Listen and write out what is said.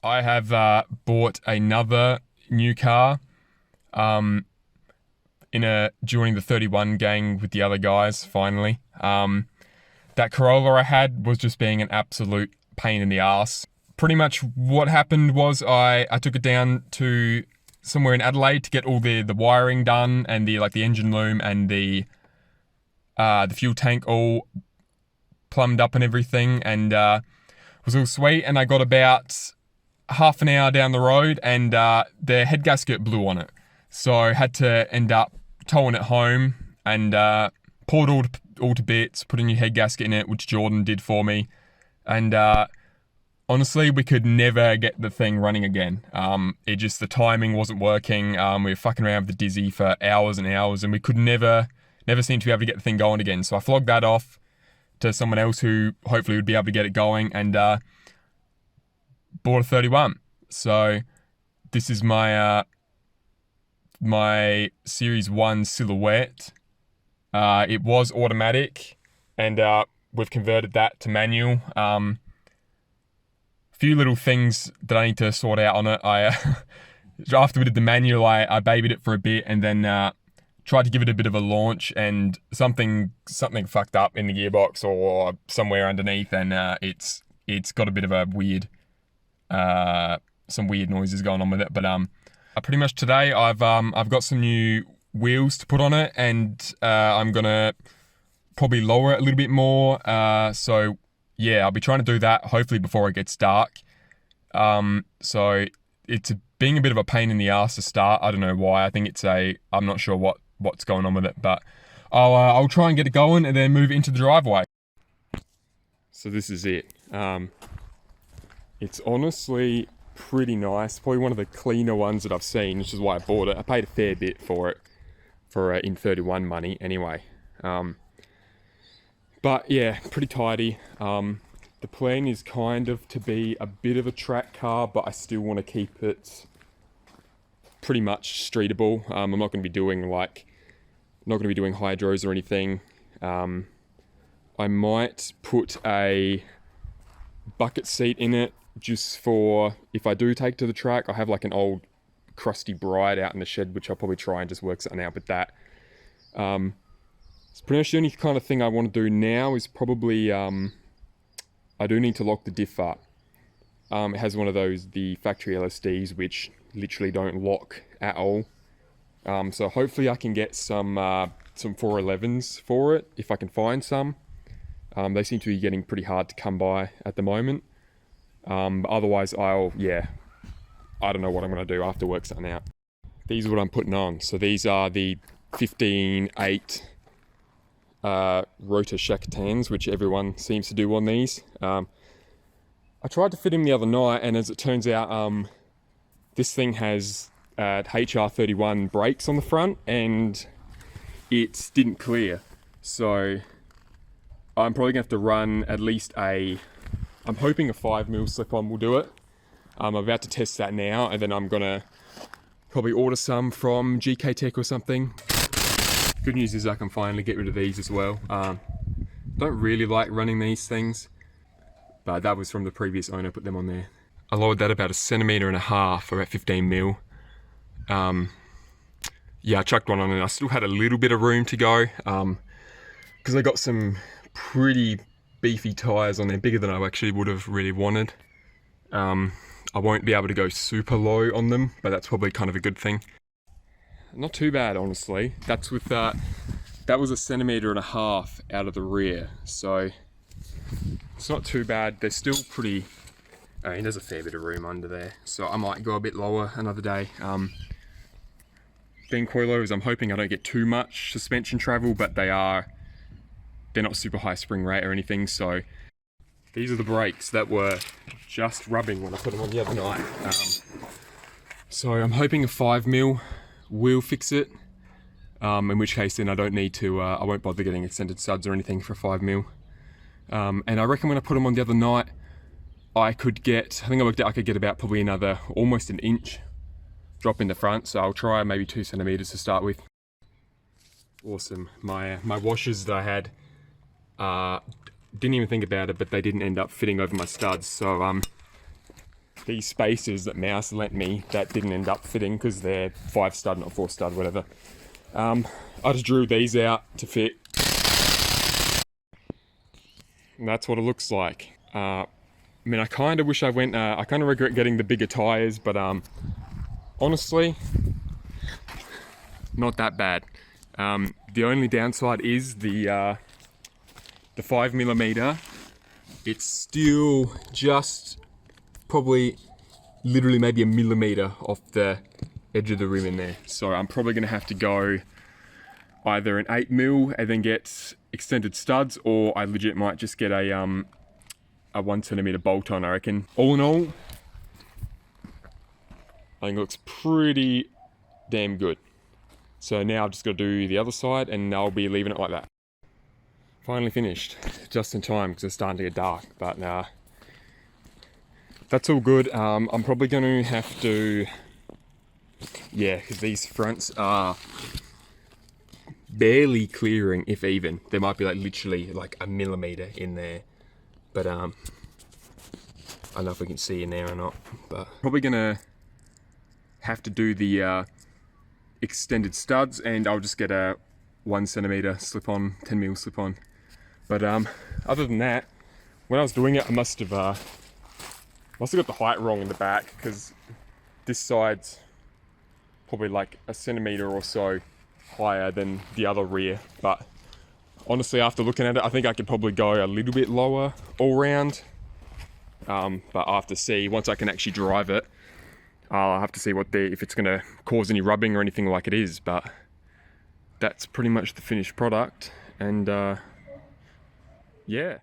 I have bought another new car joining the 31 gang with the other guys, finally. That Corolla I had was just being an absolute pain in the ass. Pretty much what happened was I took it down to somewhere in Adelaide to get all the wiring done and the engine loom and the fuel tank all plumbed up and everything, and was all sweet. And I got about half an hour down the road and the head gasket blew on it. So I had to end up towing it home and pulled all to bits, put a new head gasket in it, which Jordan did for me. And honestly, we could never get the thing running again. The timing wasn't working. We were fucking around with the Dizzy for hours and hours, and we could never seem to be able to get the thing going again. So I flogged that off to someone else who hopefully would be able to get it going, and bought a 31. So this is my my Series 1 Silhouette. It was automatic, and we've converted that to manual. Few little things that I need to sort out on it. After we did the manual, I babied it for a bit, and then tried to give it a bit of a launch, and something fucked up in the gearbox or somewhere underneath, and it's got a bit of a weird, some weird noises going on with it. But pretty much today I've got some new wheels to put on it, and I'm gonna probably lower it a little bit more. So yeah, I'll be trying to do that hopefully before it gets dark. So it's being a bit of a pain in the ass to start. I don't know why. I think I'm not sure what's going on with it, but I'll try and get it going and then move it into the driveway. So this is it. It's honestly pretty nice. Probably one of the cleaner ones that I've seen, which is why I bought it. I paid a fair bit for it, in 31 money anyway. But yeah, pretty tidy. The plan is kind of to be a bit of a track car, but I still want to keep it pretty much streetable. I'm not going to be doing hydros or anything. I might put a bucket seat in it just for if I do take to the track. I have like an old crusty Bride out in the shed, which I'll probably try and just work something out with that. It's pretty much the only kind of thing I want to do now is probably I do need to lock the diff up. It has one of the factory LSDs which literally don't lock at all. So hopefully I can get some 411s for it if I can find some. They seem to be getting pretty hard to come by at the moment. But otherwise I don't know what I'm going to do. I have to work something out. These are what I'm putting on. So these are the 15.8 rotor Shakatans, which everyone seems to do on these. I tried to fit him the other night, and as it turns out, this thing has HR31 brakes on the front, and it didn't clear. So I'm probably gonna have to run at least I'm hoping a 5mm slip-on will do it. I'm about to test that now, and then I'm gonna probably order some from GK Tech or something. Good news is I can finally get rid of these as well. Don't really like running these things, but that was from the previous owner, put them on there. I lowered that about 1.5 centimeters, about 15mm. Yeah, I chucked one on and I still had a little bit of room to go, because I got some pretty beefy tyres on there, bigger than I actually would have really wanted. I won't be able to go super low on them, but that's probably kind of a good thing. Not too bad, honestly. That's with that was 1.5 centimeters out of the rear, so it's not too bad. They're still pretty. I mean, there's a fair bit of room under there, so I might go a bit lower another day. Being coilovers, I'm hoping I don't get too much suspension travel, but they're not super high spring rate or anything. So these are the brakes that were just rubbing when I put them on the other night. So I'm hoping a 5mm will fix it, in which case then I don't need to, I won't bother getting extended studs or anything for 5mm. And I reckon when I put them on the other night, I think I worked out I could get about probably another almost 1 inch drop in the front, so I'll try maybe 2 centimeters to start with. Awesome. My washers that I had, didn't even think about it, but they didn't end up fitting over my studs, so these spacers that Mouse lent me that didn't end up fitting because they're 5 stud, not 4 stud, whatever. I just drew these out to fit. And that's what it looks like. I mean, I kind of wish I went, I kind of regret getting the bigger tires, but honestly, not that bad. The only downside is the 5mm. It's still just probably literally maybe a millimeter off the edge of the rim in there. So I'm probably gonna have to go either an 8mm and then get extended studs, or I legit might just get a 1cm bolt on, I reckon. All in all, I think it looks pretty damn good. So now I've just got to do the other side and I'll be leaving it like that. Finally finished, just in time because it's starting to get dark, but that's all good. I'm probably going to have to, yeah, because these fronts are barely clearing, if even. There might be like literally like a millimeter in there, but I don't know if we can see in there or not, but probably gonna have to do the extended studs, and I'll just get a 1cm slip-on, 10mm slip-on. But other than that, when I was doing it, I must have got the height wrong in the back, because this side's probably like a centimeter or so higher than the other rear. But honestly, after looking at it, I think I could probably go a little bit lower all round. But I'll have to see once I can actually drive it. I'll have to see if it's going to cause any rubbing or anything like it is. But that's pretty much the finished product, and yeah.